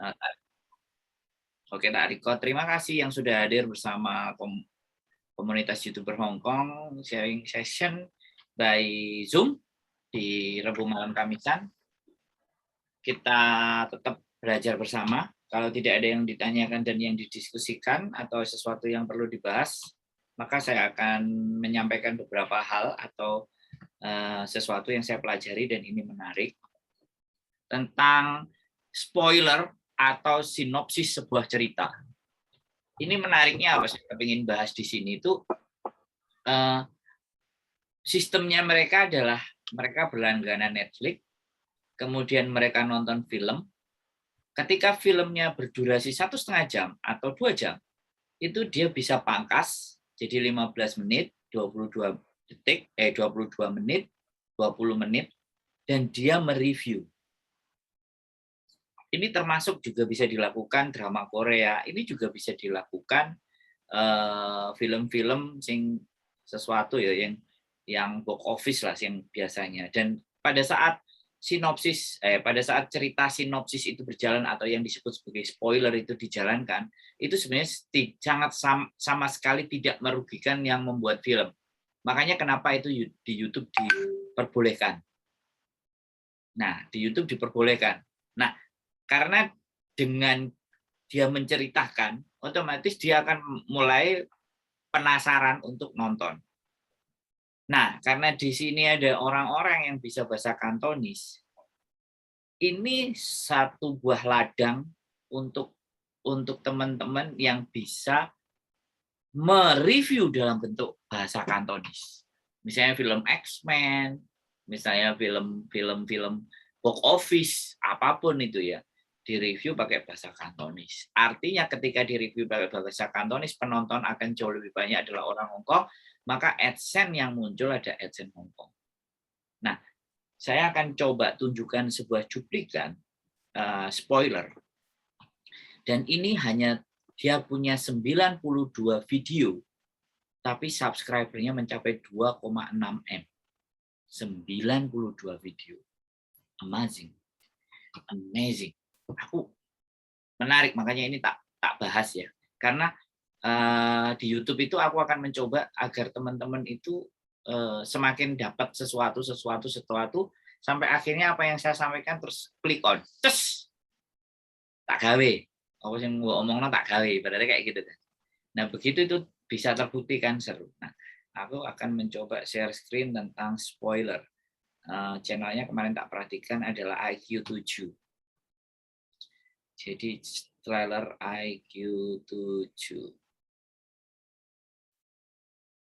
Eh, Oke, Kak Riko, terima kasih yang sudah hadir bersama komunitas YouTuber Hong Kong sharing session by Zoom di Rabu malam Kamisan. Kita tetap belajar bersama. Kalau tidak ada yang ditanyakan dan yang didiskusikan atau sesuatu yang perlu dibahas, maka saya akan menyampaikan beberapa hal atau sesuatu yang saya pelajari dan ini menarik tentang spoiler atau sinopsis sebuah cerita. Ini menariknya apa saya ingin bahas di sini itu sistemnya mereka adalah mereka berlangganan Netflix, kemudian mereka nonton film. Ketika filmnya berdurasi 1,5 jam atau 2 jam, itu dia bisa pangkas jadi 15 menit, 22 detik, 22 menit, 20 menit, dan dia mereview. Ini termasuk juga bisa dilakukan drama Korea, ini juga bisa dilakukan film-film sing sesuatu ya yang box office lah yang biasanya. Dan pada saat pada saat cerita sinopsis itu berjalan atau yang disebut sebagai spoiler itu dijalankan, itu sebenarnya sangat sama sekali tidak merugikan yang membuat film. Makanya kenapa itu di YouTube diperbolehkan. Nah, di YouTube diperbolehkan. Nah, karena dengan dia menceritakan, otomatis dia akan mulai penasaran untuk nonton. Nah, karena di sini ada orang-orang yang bisa bahasa Kantonis, ini satu buah ladang untuk teman-teman yang bisa mereview dalam bentuk bahasa Kantonis. Misalnya film X-Men, misalnya film-film box office, apapun itu ya, direview pakai bahasa Kantonis. Artinya ketika direview pakai bahasa Kantonis, penonton akan jauh lebih banyak adalah orang Hong Kong, maka AdSense yang muncul ada AdSense Hong Kong. Nah, saya akan coba tunjukkan sebuah cuplikan spoiler. Dan ini hanya dia punya 92 video, tapi subscribernya mencapai 2,6 M. 92 video. Amazing. Aku menarik, makanya ini tak bahas ya. Karena di YouTube itu aku akan mencoba agar teman-teman itu semakin dapat sesuatu sampai akhirnya apa yang saya sampaikan terus klik on. Terus tak gawe. Apa yang gue omongnya tak gawe, berarti kayak gitu kan. Nah, begitu itu bisa terbukti kan seru. Nah, aku akan mencoba share screen tentang spoiler. Channelnya kemarin tak perhatikan adalah IQ7. Jadi trailer IQ7.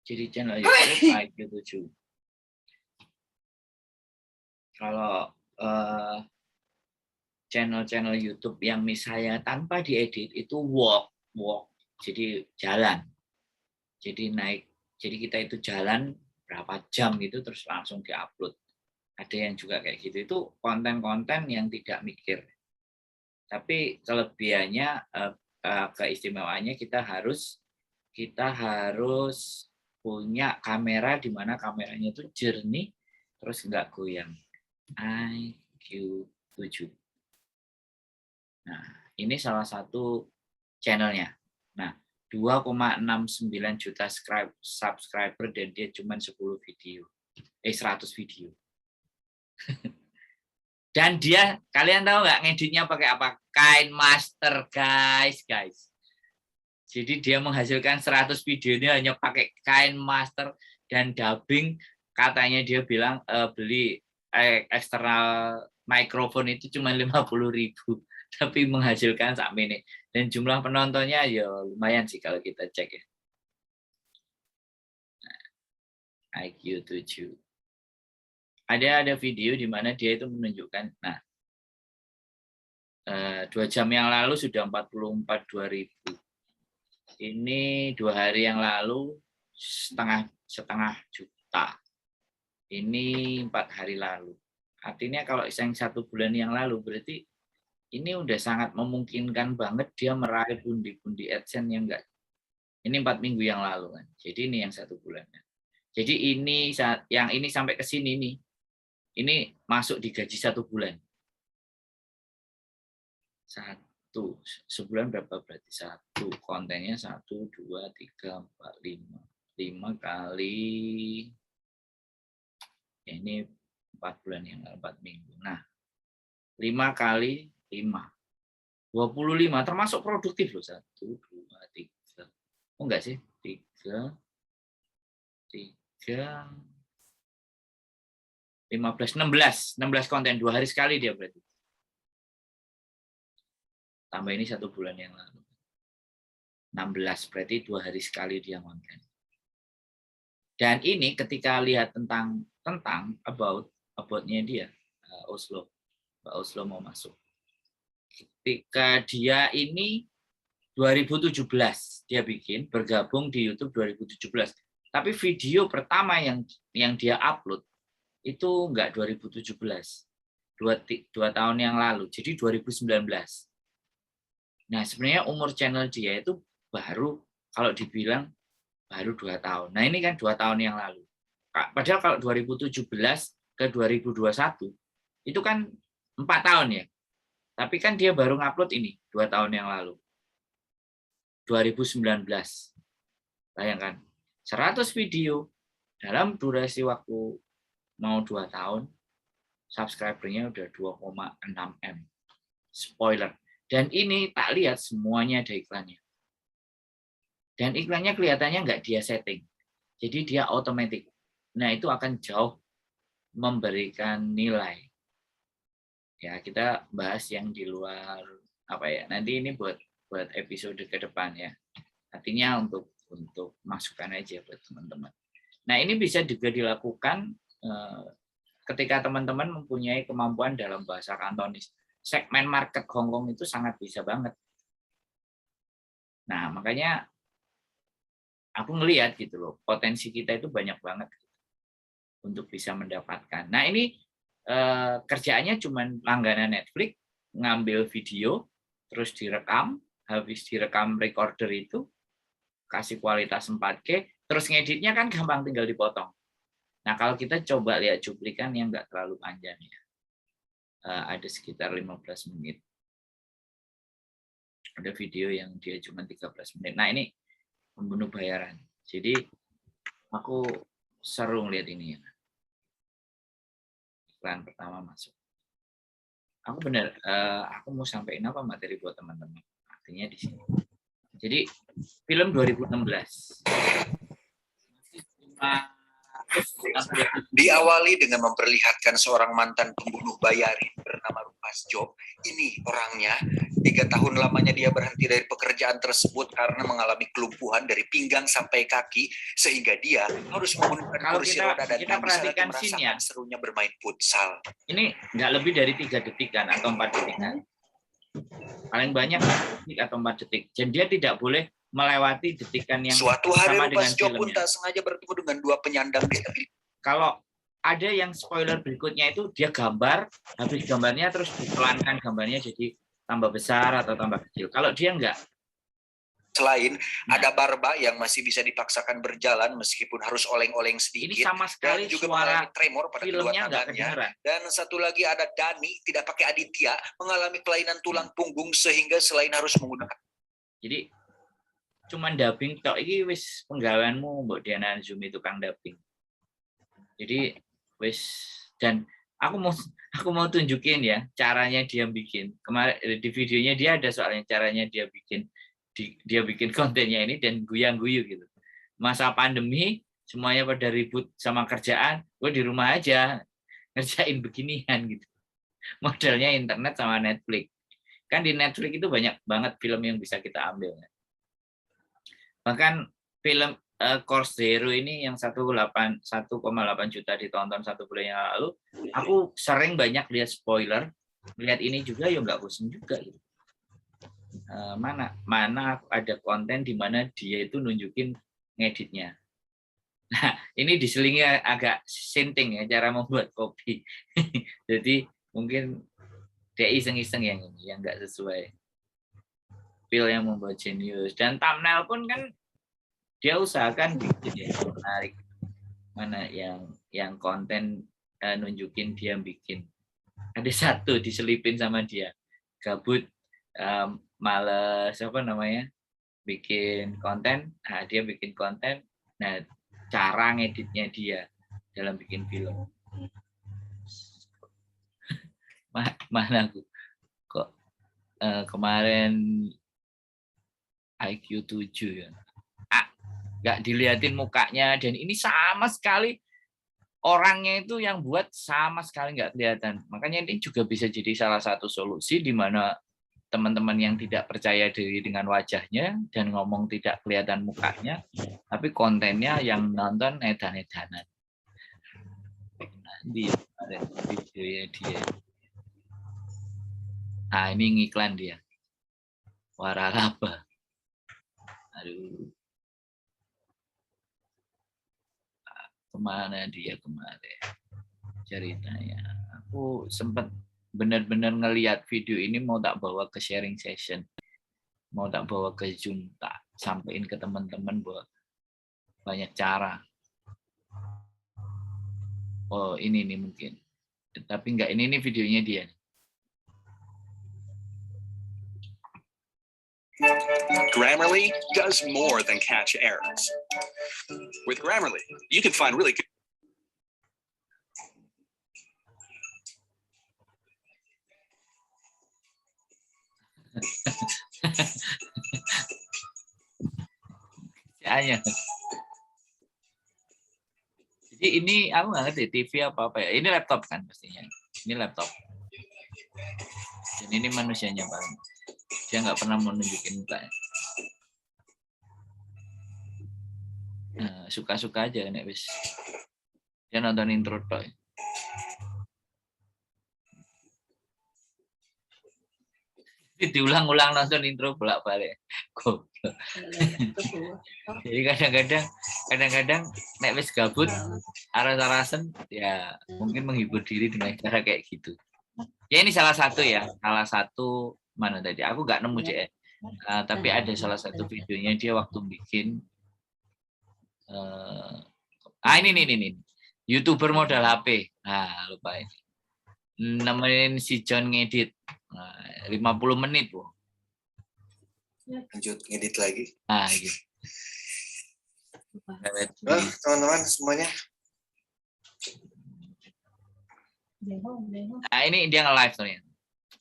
Jadi channel YouTube IQ7. Kalau channel-channel YouTube yang misalnya tanpa diedit itu walk, jadi jalan. Jadi naik, jadi kita itu jalan berapa jam gitu terus langsung diupload. Ada yang juga kayak gitu, itu konten-konten yang tidak mikir. Tapi kelebihannya, keistimewaannya kita harus punya kamera di mana kameranya itu jernih terus nggak goyang. IQ7. Nah, ini salah satu channelnya. Nah, 2,69 juta subscriber dan dia cuma 10 video. 100 video. Dan dia, kalian tahu nggak ngeditnya pakai apa? KineMaster, guys. Jadi dia menghasilkan 100 video ini hanya pakai KineMaster dan dubbing. Katanya dia bilang beli eksternal mikrofon itu cuma 50.000, tapi menghasilkan sak menit. Dan jumlah penontonnya ya lumayan sih kalau kita cek ya. Nah, IQ7. Ada video di mana dia itu menunjukkan, nah 2 jam yang lalu sudah 44.200. Ini 2 hari yang lalu setengah juta. Ini 4 hari lalu. Artinya kalau yang 1 bulan yang lalu berarti ini udah sangat memungkinkan banget dia meraih pundi-pundi AdSense yang enggak. Ini 4 minggu yang lalu kan. Jadi ini yang 1 bulan. Jadi ini yang ini sampai ke sini nih. Ini masuk di gaji 1 bulan. satu, sebulan berapa berarti satu, kontennya 1, 2, 3, 4, 5 kali, ini 4 bulan yang 4 minggu. Nah, 5 kali 5, 25, termasuk produktif loh. 1, 2, 3, oh enggak sih, 3, 15, 16 konten, 2 hari sekali dia berarti. Tambah ini 1 bulan yang lalu. 16, berarti 2 hari sekali dia konten. Dan ini ketika lihat tentang about-nya dia, Oslo. Pak Oslo mau masuk. Ketika dia ini 2017 dia bikin, bergabung di YouTube 2017. Tapi video pertama yang dia upload itu enggak 2017. 2 tahun yang lalu, jadi 2019. Nah, sebenarnya umur channel dia itu baru, kalau dibilang baru 2 tahun. Nah, ini kan 2 tahun yang lalu. Padahal kalau 2017 ke 2021 itu kan 4 tahun ya. Tapi kan dia baru ngupload ini 2 tahun yang lalu. 2019. Bayangkan, 100 video dalam durasi waktu mau 2 tahun, subscribernya udah 2,6 M. Spoiler. Dan ini tak lihat semuanya ada iklannya. Dan iklannya kelihatannya nggak dia setting. Jadi dia otomatis. Nah, itu akan jauh memberikan nilai. Ya, kita bahas yang di luar apa ya. Nanti ini buat episode ke depan ya. Artinya untuk masukan aja buat teman-teman. Nah, ini bisa juga dilakukan ketika teman-teman mempunyai kemampuan dalam bahasa Kantonis. Segmen market Hong Kong itu sangat bisa banget. Nah, makanya aku ngelihat gitu loh, potensi kita itu banyak banget untuk bisa mendapatkan. Nah, ini kerjaannya cuma langganan Netflix, ngambil video, terus direkam, habis direkam recorder itu, kasih kualitas 4K, terus ngeditnya kan gampang, tinggal dipotong. Nah, kalau kita coba lihat cuplikan yang nggak terlalu panjang ya, ada sekitar 15 menit. Ada video yang dia cuma 13 menit. Nah, ini membunuh bayaran. Jadi, aku seru ngeliat ini ya. Iklan pertama masuk. Aku benar, aku mau sampaikan apa materi buat teman-teman. Artinya di sini. Jadi, film 2016. Diawali dengan memperlihatkan seorang mantan pembunuh bayarin bernama Rupas Job. Ini orangnya, 3 tahun lamanya dia berhenti dari pekerjaan tersebut karena mengalami kelumpuhan dari pinggang sampai kaki, sehingga dia harus menggunakan kursi roda dan kita perhatikan scene-nya, serunya bermain futsal. Ini nggak lebih dari 3 detikan atau 4 detikan. Paling banyak 4 detik atau 4 detik. Dan dia tidak boleh melewati detikan yang suatu hari sama dengan Rupas Job pun filmnya. tak sengaja bertemu dengan 2 penyandang disabilitas. Kalau ada yang spoiler berikutnya itu dia gambar, habis gambarnya terus dipelankan gambarnya jadi tambah besar atau tambah kecil. Kalau dia enggak. Selain ada Barba yang masih bisa dipaksakan berjalan meskipun harus oleng-oleng sedikit. Ini sama sekali dan juga suara mengalami tremor pada kedua tangannya. Dan satu lagi ada Dani, tidak pakai Aditya, mengalami kelainan tulang punggung sehingga selain harus menggunakan. Jadi cuman dubbing tok iki wis penggaweanmu Mbok Diana Zumi tukang dubbing. Jadi wis, dan aku mau tunjukin ya caranya dia bikin. Kemarin di videonya dia ada soalnya caranya dia bikin kontennya ini dan guyang-guyu gitu. Masa pandemi semuanya pada ribut sama kerjaan, gue di rumah aja ngerjain beginian gitu. Modelnya internet sama Netflix. Kan di Netflix itu banyak banget film yang bisa kita ambil. Bahkan film Course Zero ini yang 1,8 juta ditonton 1 bulan yang lalu, aku sering banyak lihat spoiler, lihat ini juga ya nggak bosan juga gitu. Mana ada konten di mana dia itu nunjukin ngeditnya. Nah, ini diselingi agak sinting ya cara membuat kopi. Jadi mungkin dia iseng-iseng yang ini yang nggak sesuai. Phil yang membuat jenius, dan thumbnail pun kan dia usahakan bikin ya menarik, mana yang konten nunjukin dia bikin. Ada satu diselipin sama dia, gabut males apa namanya bikin konten, nah dia bikin konten, nah cara ngeditnya dia dalam bikin film. Mana aku kok kemarin IQ 7 ya, nggak diliatin mukanya, dan ini sama sekali orangnya itu yang buat sama sekali nggak kelihatan. Makanya ini juga bisa jadi salah satu solusi di mana teman-teman yang tidak percaya diri dengan wajahnya dan ngomong tidak kelihatan mukanya, tapi kontennya yang nonton edan-edanan. Nanti ada videonya dia. Nah, ini ngiklan dia. Waralaba. Aduh. Kemana dia kemarin ceritanya? Aku sempat benar-benar ngelihat video ini mau tak bawa ke sharing session, mau tak bawa ke Zoom, tak sampein ke teman-teman bahwa banyak cara. Oh ini nih mungkin, tapi enggak, ini videonya dia. Grammarly does more than catch errors. With Grammarly, you can find really good. Jadi ini aku nggak ngerti TV apa ya. Ini laptop kan pastinya. Ini laptop. Dan ini manusianya paling. Dia nggak pernah mau nunjukin mukanya. Nah, suka-suka aja nek wis. Dia nonton intro tok. Diulang-ulang nonton intro bolak-balik. Jadi kadang-kadang nek wis gabut, aras-arasen ya mungkin menghibur diri dengan cara kayak gitu. Ya ini salah satu ya, salah satu mana tadi? Aku nggak nemu tapi ada salah satu videonya dia waktu bikin. Ini YouTuber modal HP. Nah lupa ini. Nemenin si John ngedit. 50 menit, Bu. Lanjut ngedit lagi. Nah, gitu. Teman-teman semuanya. Nah, ini dia nge-live tuh ya.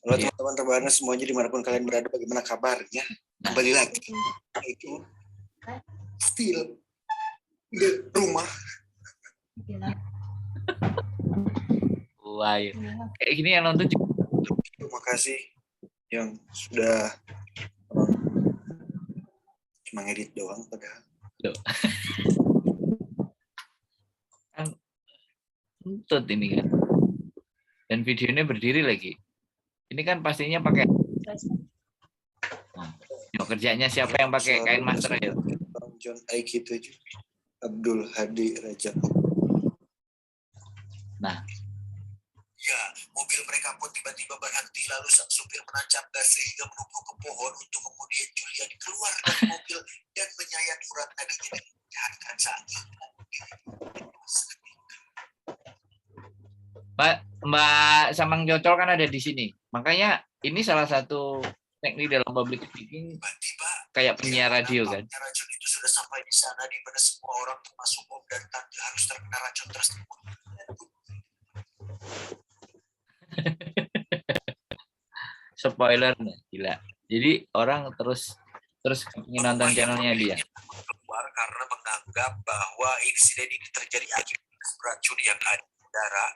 Halo teman-teman terbaru semuanya dimanapun kalian berada, bagaimana kabarnya? Kembali lagi. Itu still di rumah. Wah, ya. Kayak gini yang nonton juga. Terima kasih yang sudah cuma ngedit doang padahal. Kan tuntut ini kan. Dan videonya berdiri lagi. Ini kan pastinya pakai. Nah, kerjanya siapa yang pakai kain master ya? John IQ 7, Abdul Hadi Raja. Nah. Ya, mobil mereka pun tiba-tiba berhenti, lalu sang supir menancap gas sehingga menumpuk ke pohon untuk kemudian Julian keluar dari mobil dan menyayat urat naginya dan menjahatkan saat itu. Mbak Samang Jocol kan ada di sini. Makanya ini salah satu teknik dalam public speaking, kayak penyiar radio kan. Racun itu sudah sampai di sana, di mana semua orang termasuk om dan tante harus terkena racun tersebut. Spoiler nih, gila. Jadi orang terus ingin nonton channelnya dia. Keluar karena menganggap bahwa insiden ini terjadi akibat racun yang ada di udara,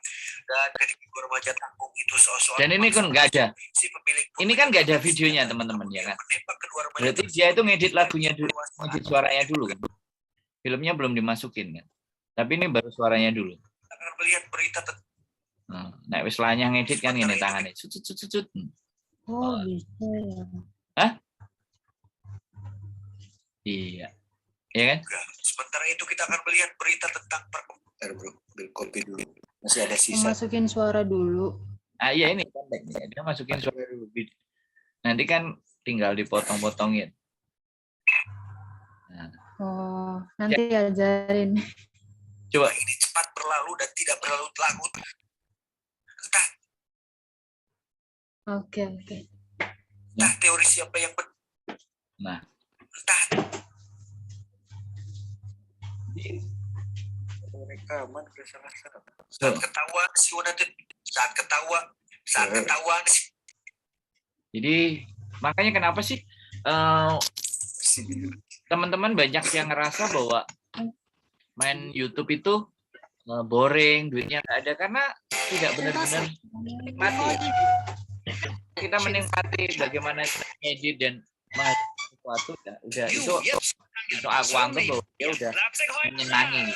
dan ketika remaja tanggung itu sosok. Dan ini kan nggak ada. Ini kan nggak ada videonya teman-teman ya kan. Berarti dia itu ngedit lagunya dulu, ngedit suaranya dulu kan. Filmnya belum dimasukin kan. Tapi ini baru suaranya dulu. Akan melihat berita Nah, wis lanyah ngedit kan ini tangannya. Cut. Oh, bisa ya. Hah? Iya. Iya kan? Sementara itu kita akan melihat berita tentang perkembangan. Bro, kopi dulu. Masih ada sisa. Masukin suara dulu. Iya ini konteksnya. Dia masukin suara dulu. Nanti kan tinggal dipotong-potongin. Nah. Oh, nanti ajarin. Coba. Ini cepat berlalu dan tidak berlarut-larut. Entah. Oke. Entah teori siapa yang benar. Nah, Entah. Rekaman udah salah-salah. Saat ketawa si Unated, saat ketawa si jadi makanya kenapa sih teman-teman banyak yang ngerasa bahwa main YouTube itu boring, duitnya nggak ada karena tidak benar-benar menikmati. Kita menikmati bagaimana edit dan menghasilkan sesuatu, udah itu aku anggap bahwa dia udah menyenangi.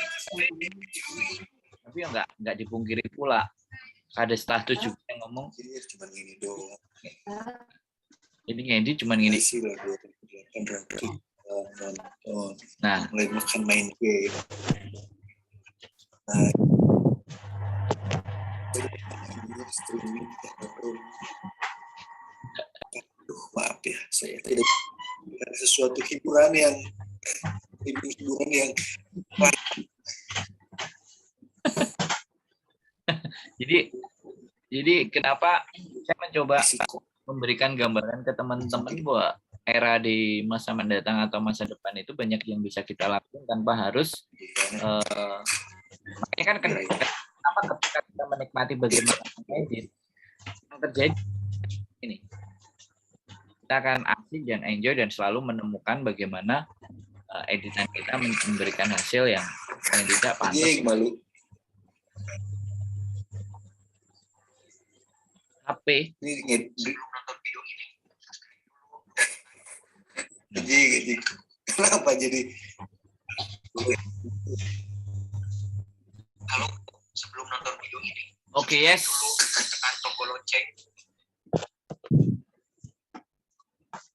Tapi ya nggak dipungkiri pula ada status juga yang ngomong cuma gini doang. ini ngedit cuma gini. Nah, Mulai makan main game. Streaming. Maaf ya, saya tidak ada sesuatu hiburan yang jadi kenapa saya mencoba memberikan gambaran ke teman-teman bahwa era di masa mendatang atau masa depan itu banyak yang bisa kita lakukan tanpa harus makanya kan kenapa ketika kita menikmati bagaimana edit yang terjadi ini kita akan asik dan enjoy dan selalu menemukan bagaimana editan kita memberikan hasil yang tidak pantas. malu. HP Ini nonton video ini. Jadi kenapa jadi kalau sebelum nonton video ini oke, yes. tekan tombol lonceng.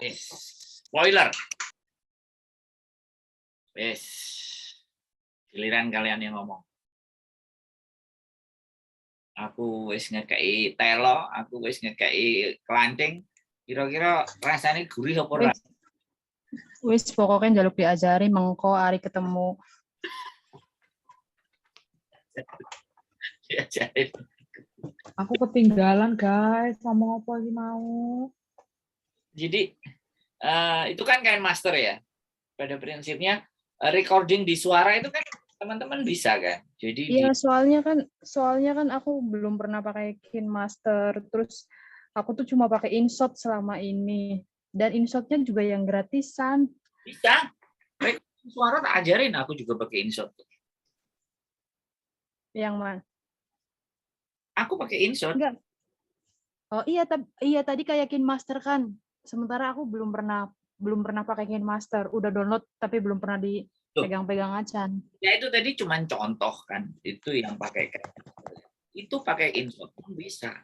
Spoiler. Yes. Giliran kalian yang ngomong. Aku wis ngekei telo, aku wis ngekei kelanting. Kira-kira rasanya gurih apa ora? Wis pokoknya njaluk diajari mengko ari ketemu. Diajarin. Aku ketinggalan guys, ngomong apa lagi mau? Jadi itu kan kain master ya. Pada prinsipnya recording di suara itu kan teman-teman bisa kan. Jadi Iya, soalnya kan aku belum pernah pakai KineMaster. Terus aku tuh cuma pakai InShot selama ini. Dan InShot-nya juga yang gratisan. bisa. Recording suara tak ajarin, aku juga pakai InShot. Yang mana? Aku pakai InShot. Enggak. Oh iya tadi kayak KineMaster kan. Sementara aku belum pernah pakai KineMaster. Udah download tapi belum pernah dipegang-pegang acan. Ya itu tadi cuma contoh kan. Itu yang pakai itu pakai InShot pun bisa.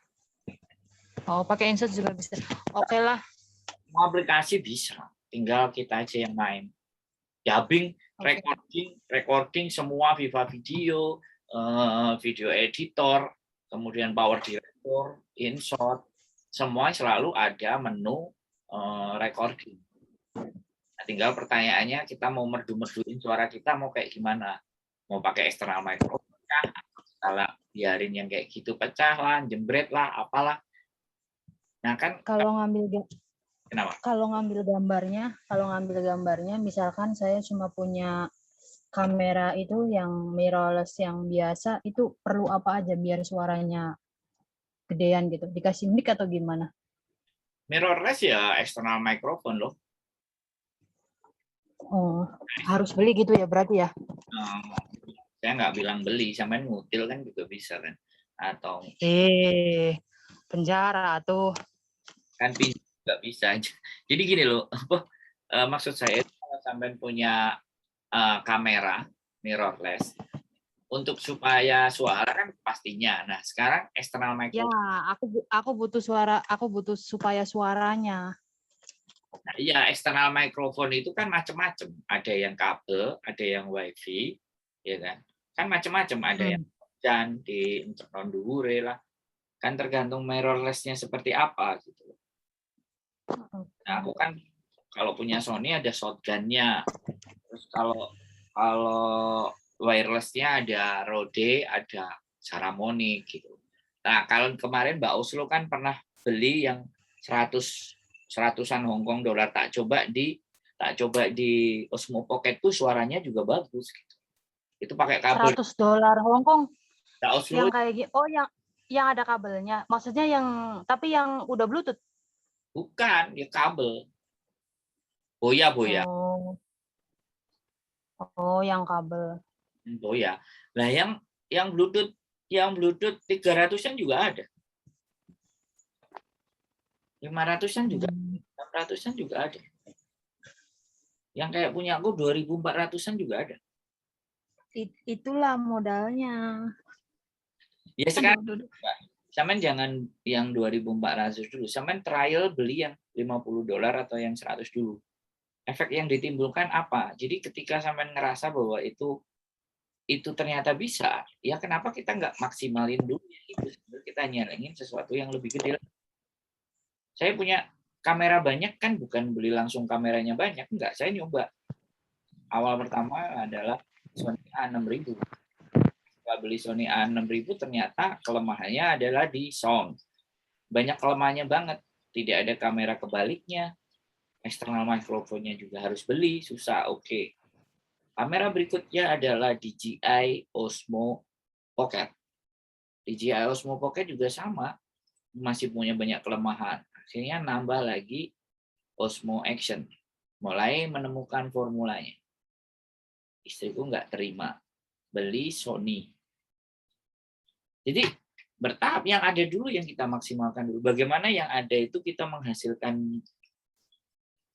Oh, pakai InShot juga bisa. Oke lah. Semua aplikasi bisa. Tinggal kita aja yang main. Dubbing, recording semua Viva Video, video editor, kemudian Power Director, InShot, semua selalu ada menu recording. Nah, tinggal pertanyaannya kita mau merdu-merduin suara kita mau kayak gimana? Mau pakai external microphone kah? Kalau biarin yang kayak gitu pecah lah, jembret lah, apalah. Nah kan Kalau ngambil kenapa? Kalau ngambil gambarnya, misalkan saya cuma punya kamera itu yang mirrorless yang biasa, itu perlu apa aja biar suaranya gedean gitu? Dikasih mic atau gimana? Mirrorless ya external microphone loh. Oh, harus beli gitu ya berarti ya? Saya nggak bilang beli, sampean ngutil kan juga bisa kan? Atau Penjara tuh. kan pinjam nggak bisa. Jadi gini loh, maksud saya kalau sampean punya kamera mirrorless, untuk supaya suara kan pastinya. Nah sekarang external microphone. Ya, aku butuh supaya suaranya. Nah, iya, external microphone itu kan macam-macam. Ada yang kabel, ada yang wifi, ya kan? Kan macam-macam. Ada yang dan di non dhuwure lah. Kan tergantung mirrorless-nya seperti apa gitu. Nah, aku kan kalau punya Sony ada shotgun-nya. Terus kalau wireless-nya ada Rode, ada Saramonic gitu. Nah, kalau kemarin Mbak Oslo kan pernah beli yang 100 seratusan Hongkong dolar, tak coba di Osmo Pocketku suaranya juga bagus gitu. Itu pakai kabel. $100 Hongkong Nah, Osmo yang kayak gitu. Oh, yang ada kabelnya. Maksudnya tapi yang udah Bluetooth. bukan, ya kabel. Boya. Oh, yang kabel. Boya. Nah, yang Bluetooth 300-an juga ada. 500-an juga, 600-an juga ada. Yang kayak punya aku 2.400-an juga ada. Itulah modalnya. Ya sekarang Samen jangan yang 2.400 dulu. Samen trial beli yang $50 atau yang 100 dulu. Efek yang ditimbulkan apa? Jadi ketika Samen ngerasa bahwa itu ternyata bisa, ya kenapa kita nggak maksimalin dulu itu? Kita nyelengin sesuatu yang lebih gede. Saya punya kamera banyak kan, bukan beli langsung kameranya banyak, enggak. Saya nyoba. Awal pertama adalah Sony A6000. Setelah beli Sony A6000 ternyata kelemahannya adalah di sound. Banyak kelemahannya banget. Tidak ada kamera kebaliknya. External microphone-nya juga harus beli, susah. Oke. Kamera berikutnya adalah DJI Osmo Pocket. DJI Osmo Pocket juga sama, masih punya banyak kelemahan. Akhirnya nambah lagi Osmo Action. Mulai menemukan formulanya. Istriku nggak terima. Beli Sony. Jadi bertahap, yang ada dulu yang kita maksimalkan dulu. Bagaimana yang ada itu kita menghasilkan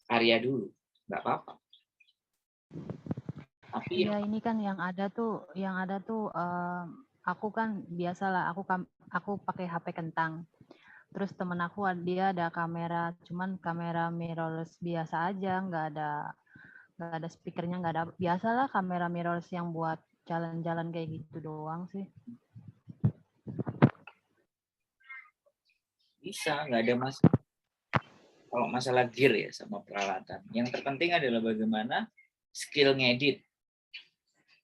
karya dulu. Nggak apa-apa. Tapi ya ini kan yang ada tuh aku kan biasalah aku pakai HP kentang. Terus temen aku dia ada kamera, cuman kamera mirrorless biasa aja, nggak ada speakernya, nggak ada, biasalah kamera mirrorless yang buat jalan-jalan kayak gitu doang sih. bisa, nggak ada masalah. Kalau masalah gear ya sama peralatan. Yang terpenting adalah bagaimana skill ngedit.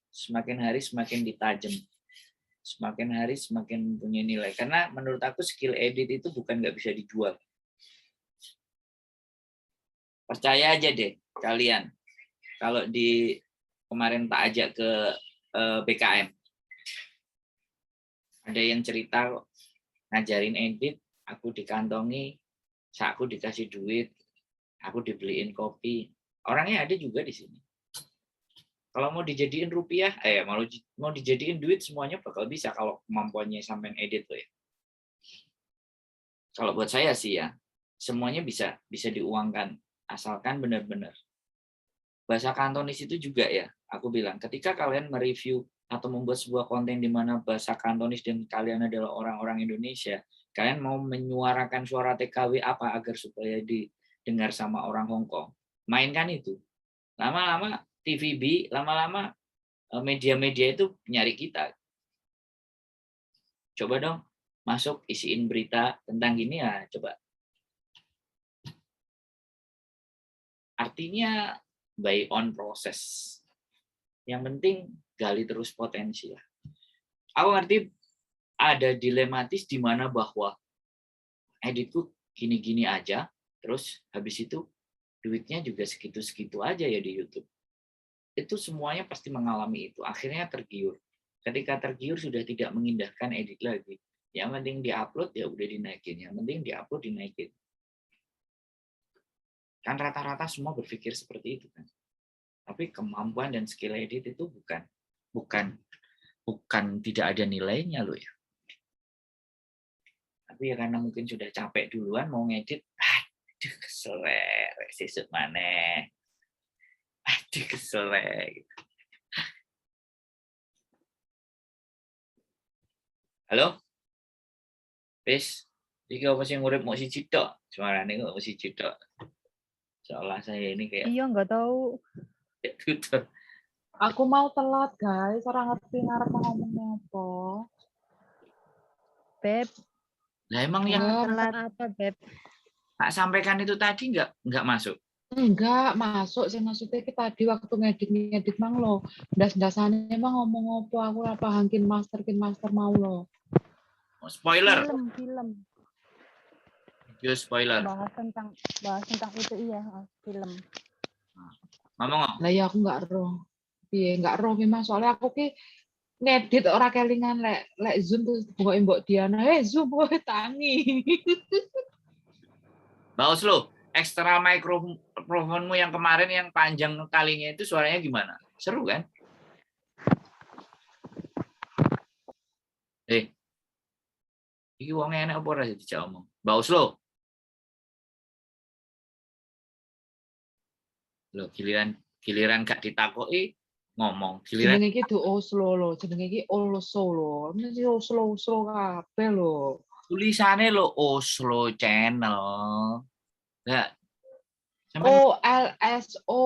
Semakin hari semakin ditajam. Semakin hari semakin punya nilai. Karena menurut aku skill edit itu bukan nggak bisa dijual. Percaya aja deh kalian. Kalau kemarin tak ajak ke BKM. Ada yang cerita kok, ngajarin edit, aku dikantongi, aku dikasih duit, aku dibeliin kopi. Orangnya ada juga di sini. Kalau mau dijadiin rupiah, mau dijadiin duit semuanya bakal bisa kalau kemampuannya sampai edit tuh ya. Kalau buat saya sih ya, semuanya bisa diuangkan asalkan benar-benar. Bahasa Kantonis itu juga ya, aku bilang ketika kalian mereview atau membuat sebuah konten di mana bahasa Kantonis dan kalian adalah orang-orang Indonesia, kalian mau menyuarakan suara TKW apa agar supaya didengar sama orang Hong Kong? Mainkan itu. Lama-lama TVB, lama-lama media-media itu nyari kita. Coba dong masuk isiin berita tentang gini ya, coba. Artinya by on proses. Yang penting gali terus potensi lah. Aku ngerti ada dilematis di mana bahwa editku gini-gini aja, terus habis itu duitnya juga segitu-segitu aja ya di YouTube. Itu semuanya pasti mengalami itu. Akhirnya tergiur. Ketika tergiur sudah tidak mengindahkan edit lagi. Yang penting diupload ya udah dinaikin. Yang penting diupload dinaikin. Kan rata-rata semua berpikir seperti itu kan. Tapi kemampuan dan skill edit itu bukan tidak ada nilainya loh ya. Tapi ya karena mungkin sudah capek duluan mau ngedit, aduh kesel sesuk maneh. Aduh kesel gitu. Halo? Wis, iki apa sih ngurip mau siji tok? Suarane kok mesti siji tok. Seolah saya ini kayak Iya, nggak tahu. tutor. Aku mau telat, guys. Orang ngerti ngarep mau ngomong apa. Beb, Lah emang yang telat apa, Beb? tak sampaikan itu tadi nggak masuk? Enggak, masuk sih maksudnya kita tadi waktu ngedit mang lo. Das-dasane emang ngomong apa aku ora paham kin master mau lo. Spoiler. Film. Yo spoiler. bahas tentang itu iya, film. Ngomong. Lah ya aku nggak roh. Piye nggak roh memang soalnya aku ki ngedit ora kelingan lek zoom terus buka Mbok Diana, zoom wae tangi. Baus lo, eksternal mikrofonmu yang kemarin yang panjang kalinya itu suaranya gimana? Seru kan? Iki wong enak apa ora dijak omong. Baus lo. Lo giliran gak ditakoki ngomong. Giliran Jenenge iki do Oslo lho, jenenge iki Oslo lho. Mesti Oslo kabeh lho. tulisannya lo Oslo Channel. Enggak. OLSO.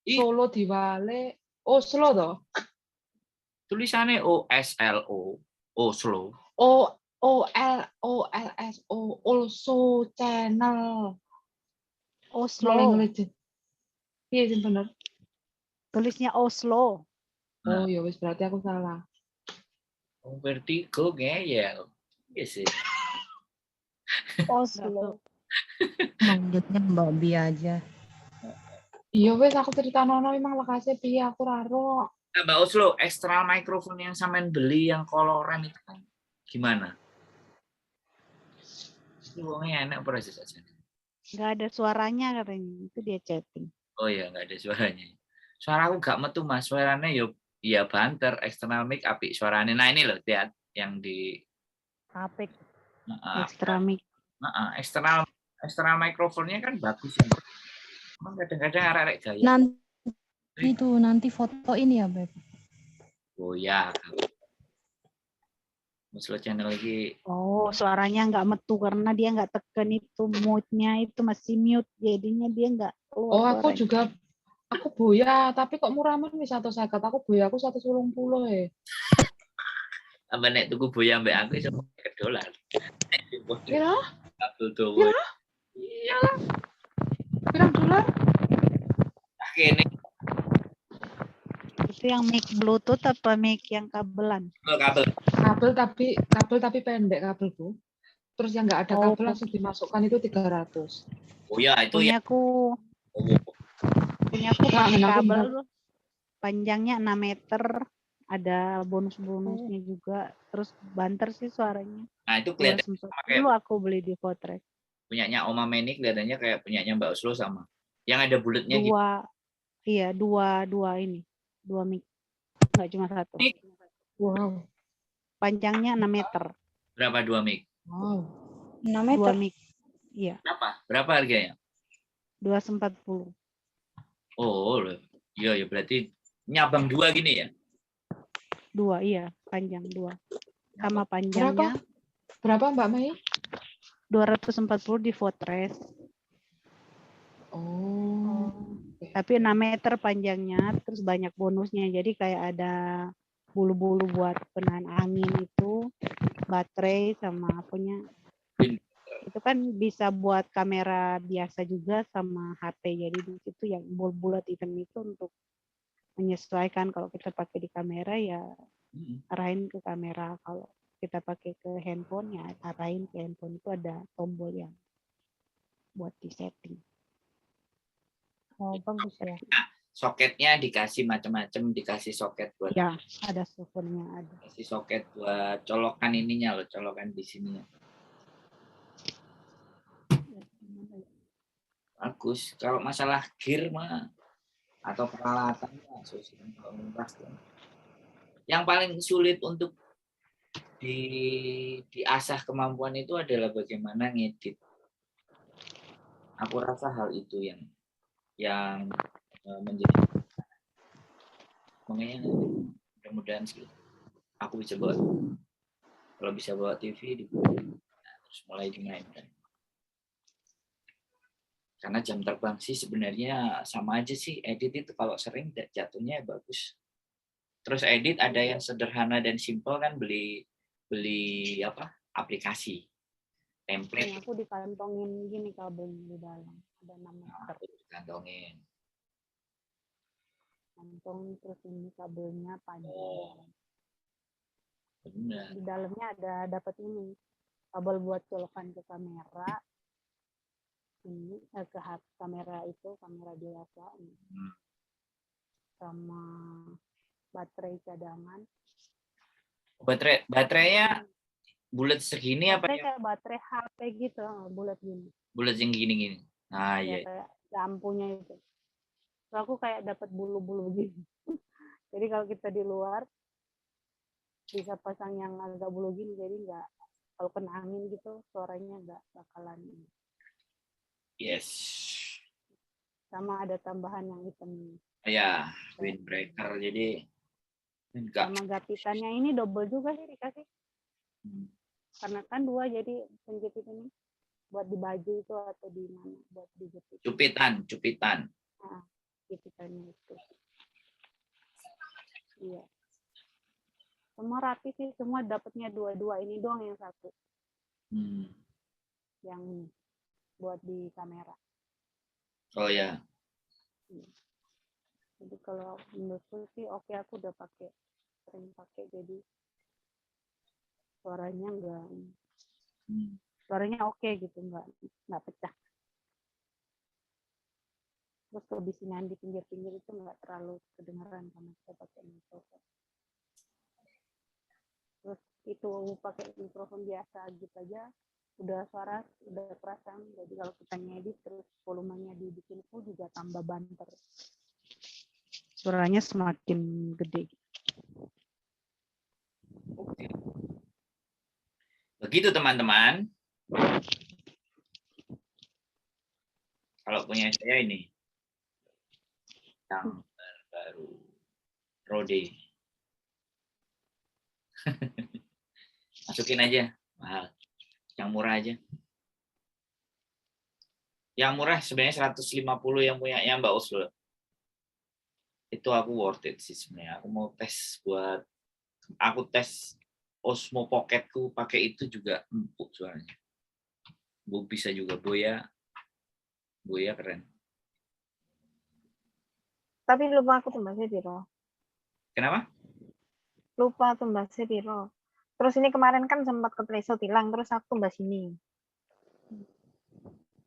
Ih, Solo diwale Oslo to. tulisannya OSLO. Oslo. OLSO also channel. Mulai Oslo. ngelit. Iya sih bener. Tulisnya Oslo. Oh ya wis berarti aku salah. Vertigo ngeyel. Iya sih. Oslo. Manggilnya Mbak Bi aja. Iya wis aku cerita nono emang lekasnya piye aku raro. Nah, Mbak Oslo, eksternal mikrofon yang sampean beli yang koloran itu kan gimana? Itu wongnya enak apa saja? Nggak ada suaranya katanya. Itu dia chatting. Oh ya, nggak ada suaranya. Suara aku gak metu mas, suaranya yo ya banter, eksternal mic api suaranya. Nah ini loh lihat yang di Apik. Extra mic. eksternal mikrofonnya kan bagus ya. Emang kadang-kadang arek gaya. Nanti foto ini ya Beb. Oh ya. Muslo channel lagi. Oh, suaranya nggak metu karena dia nggak tekan itu mute-nya itu masih mute. Jadinya dia nggak keluar Oh aku suaranya. juga aku boya tapi kok murahan nih 150. Aku boya aku 180 ya. Tambah nek tuku boya mbak aku iso $1. Kira? Kabel dowo. Kira? Iya lah. Pirang dolar? Kene Itu yang mic Bluetooth apa mic yang kabelan? kabel. Kabel tapi pendek kabelku. Terus yang nggak ada Oh. kabel langsung dimasukkan itu 300. Oh ya itu ya. Punyaku Nggak, pakai aku kabel enggak. panjangnya 6 meter. Ada bonus-bonusnya juga. Terus banter sih suaranya. Nah itu kelihatan Dulu aku beli di Fortress. punyanya Oma Meni kelihatannya kayak punyanya Mbak Oslo sama. Yang ada bulatnya gitu. Dua ini. 2 mic. Nggak cuma satu. Mic? Wow. Panjangnya 6 meter. Berapa 2 mic? Wow. 6 2 meter. mic. Iya, Berapa harganya? 240. Oh, iya ya berarti nyabang 2 gini ya. 2, iya, panjang 2. Sama panjangnya Berapa Mbak Mei? 240 di Fortress. Oh. Tapi 6 meter panjangnya, terus banyak bonusnya. Jadi kayak ada bulu-bulu buat penahan angin itu, baterai sama punya. Itu kan bisa buat kamera biasa juga sama HP. Jadi di situ yang bulat hitam itu untuk menyesuaikan kalau kita pakai di kamera ya arahin ke kamera. Kalau kita pakai ke handphone ya arahin ke handphone, itu ada tombol yang buat di setting. Oh, bagus ya. Nah, soketnya dikasih macam-macam, dikasih soket buat Ya, ada softwarenya ada. kasih soket buat colokan ininya loh, colokan di sini. Bagus. Kalau masalah gear mah atau peralatan yang paling sulit untuk diasah kemampuan itu adalah bagaimana ngedit. Aku rasa hal itu yang menjadi makanya mudah-mudahan sih aku bisa bawa, kalau bisa bawa TV terus mulai dimainkan. Karena jam terbang sih sebenarnya sama aja sih, edit itu kalau sering jatuhnya bagus. Terus edit ada yang sederhana dan simple kan, beli aplikasi template. Aku dikantongin gini kabelnya di dalam, ada 6 meter. Kantongin. Kantong terus ini kabelnya panjang. Oh, benar. Di dalamnya ada dapat ini kabel buat colokan ke kamera, ini ke kamera itu, kamera biasa sama baterai cadangan. Baterainya bulat segini apa Baterai ya? kayak baterai HP gitu, bulat gini. Bulat yang gini-gini. Nah, Ya iya. kayak lampunya itu. Terus aku kayak dapat bulu-bulu begini. Jadi kalau kita di luar bisa pasang yang agak bulu gini, jadi nggak, kalau kena angin gitu suaranya nggak bakalan. Yes. Sama ada tambahan yang hitam. Ya, windbreaker. Jadi enggak. Sama gapitannya ini double juga sih dikasih. Karena kan 2, jadi penjepit ini buat di baju itu atau di mana buat dijepit. Cupitan. Nah, jepitannya itu. Iya. Semua rapi sih, semua dapatnya 2. Ini doang yang 1. Yang buat di kamera. Oh ya. Jadi kalau menurutku sih oke, aku udah sering pakai, jadi suaranya oke gitu, nggak pecah. Terus kebisingan di pinggir-pinggir itu nggak terlalu kedengeran karena saya pakai mikrofon. Terus itu pakai mikrofon biasa gitu aja, udah suara udah terasa. Jadi kalau kita ngedit terus volumenya dibikin full juga tambah banter. Suaranya semakin gede. Oke. Begitu teman-teman. Kalau punya saya ini yang baru Rode. Masukin aja, mahal. Yang murah aja. Yang murah sebenarnya 150 yang punya Mbak Oslo. Itu aku worth it sih sebenarnya. Aku tes Osmo Pocketku pakai itu juga empuk suaranya. Bisa juga Boya keren. Tapi lupa aku tumbasnya piro. Kenapa? Lupa tumbasnya piro. Terus ini kemarin kan sempat kepreso hilang, terus aku tumbas ini.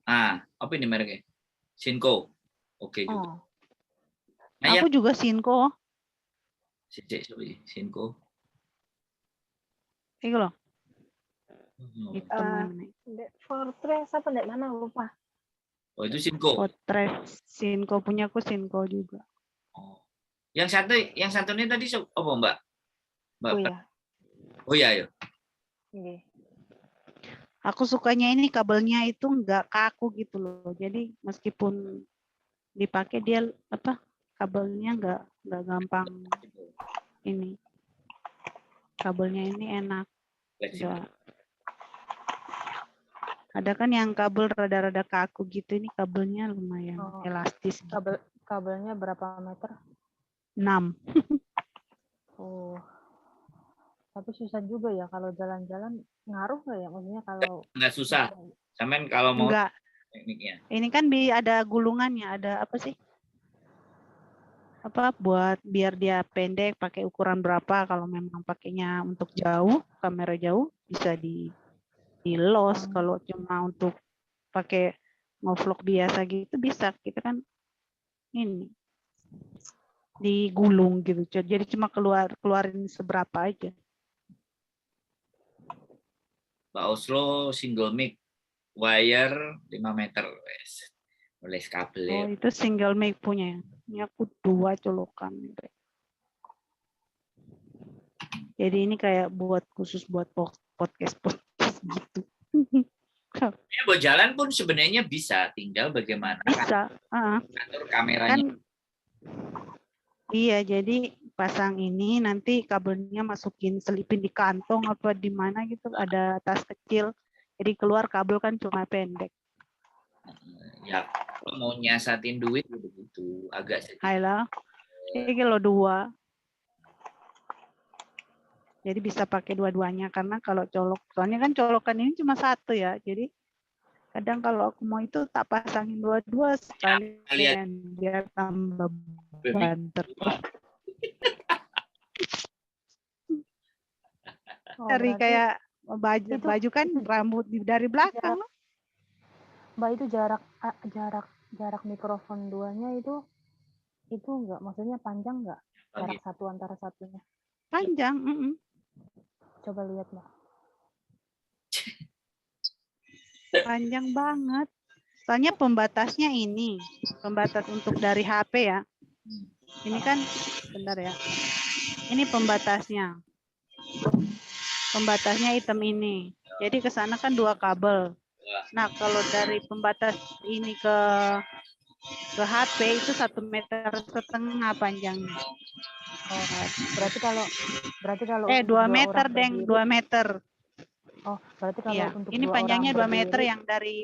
Apa ini mereknya? Sinco. Oke juga. Oh. Nah, Aku juga Sinco. Sinco. Itu loh. Fortress apa enggak mana lupa. Oh, itu Sinco. Fortress Sinco, punya aku Sinco juga. Oh. Yang satu ini tadi apa, Mbak? Oh ya. Iya. Aku sukanya ini kabelnya itu nggak kaku gitu loh. Jadi meskipun dipakai dia kabelnya nggak gampang ini. Kabelnya ini enak. Ada kan yang kabel rada-rada kaku gitu, ini kabelnya lumayan elastis. Kabelnya berapa meter? 6. Oh. Tapi susah juga ya kalau jalan-jalan, ngaruh nggak ya? Maksudnya kalau nggak susah. Sampean kalau mau enggak. Tekniknya. Ini kan ada gulungannya, ada apa sih? Buat biar dia pendek pakai ukuran berapa, kalau memang pakainya untuk jauh, kamera jauh bisa di los. Kalau cuma untuk pakai ngevlog biasa gitu bisa, kita kan ini digulung gitu. Jadi cuma keluarin seberapa aja. Mbak Oslo single mic wire 5 meter. Oleh kabel. Oh, itu single mic punya. Ini aku 2 colokan. Jadi ini kayak khusus buat podcast gitu. Ya, buat jalan pun sebenarnya bisa, tinggal bagaimana bisa atur kameranya. Kan, iya, jadi pasang ini nanti kabelnya selipin di kantong apa di mana gitu, ada tas kecil. Jadi keluar kabel kan cuma pendek. Ya, kalau mau nyasatin duit begitu, agak sedikit. Ayolah, ini kalau 2. Jadi bisa pakai dua-duanya, karena kalau soalnya kan colokan ini cuma 1 ya. Jadi kadang kalau aku mau itu tak pasangin 2 sekalian biar tambah banter. Dari kayak baju kan rambut dari belakang. Mbak itu jarak mikrofon duanya itu enggak, maksudnya panjang enggak? Jarak satu antara satunya. Panjang. Coba lihat, Mbak. Panjang banget. Soalnya pembatasnya ini, pembatas untuk dari HP ya. Ini kan, bentar ya. Ini pembatasnya. Pembatasnya hitam ini. Jadi ke sana kan 2 kabel. Nah, kalau dari pembatas ini ke HP itu 1,5 meter panjangnya. Oh, berarti kalau 2 untuk meter, orang Deng, berdiri- 2 meter. Oh, berarti kalau Iya, untuk ini 2 panjangnya orang 2 meter berdiri- yang dari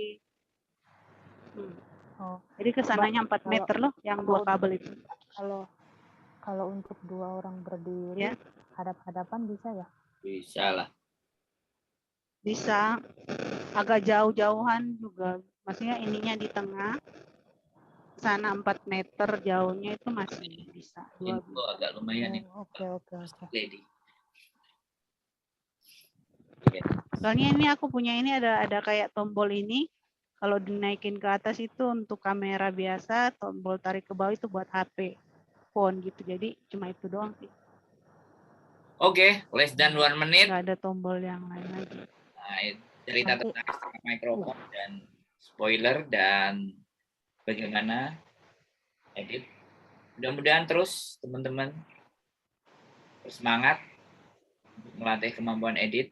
Oh, jadi kesananya 4 kalau- meter loh, yang 2 kabel itu. kalau untuk 2 orang berdiri Ya. hadap-hadapan bisa ya? Bisa lah. Bisa agak jauh-jauhan juga. Maksudnya ininya di tengah. Sana 4 meter jauhnya itu masih bisa. 2 Info agak lumayan nih. Oke. Lady. Soalnya ini aku punya ini ada kayak tombol ini. Kalau dinaikin ke atas itu untuk kamera biasa, tombol tarik ke bawah itu buat HP, phone gitu. Jadi cuma itu doang sih. Oke, less than 1 menit. Nggak ada tombol yang lain lagi. Nah, cerita tentang mikrofon dan spoiler dan bagaimana edit. Mudah-mudahan terus teman-teman bersemangat untuk melatih kemampuan edit.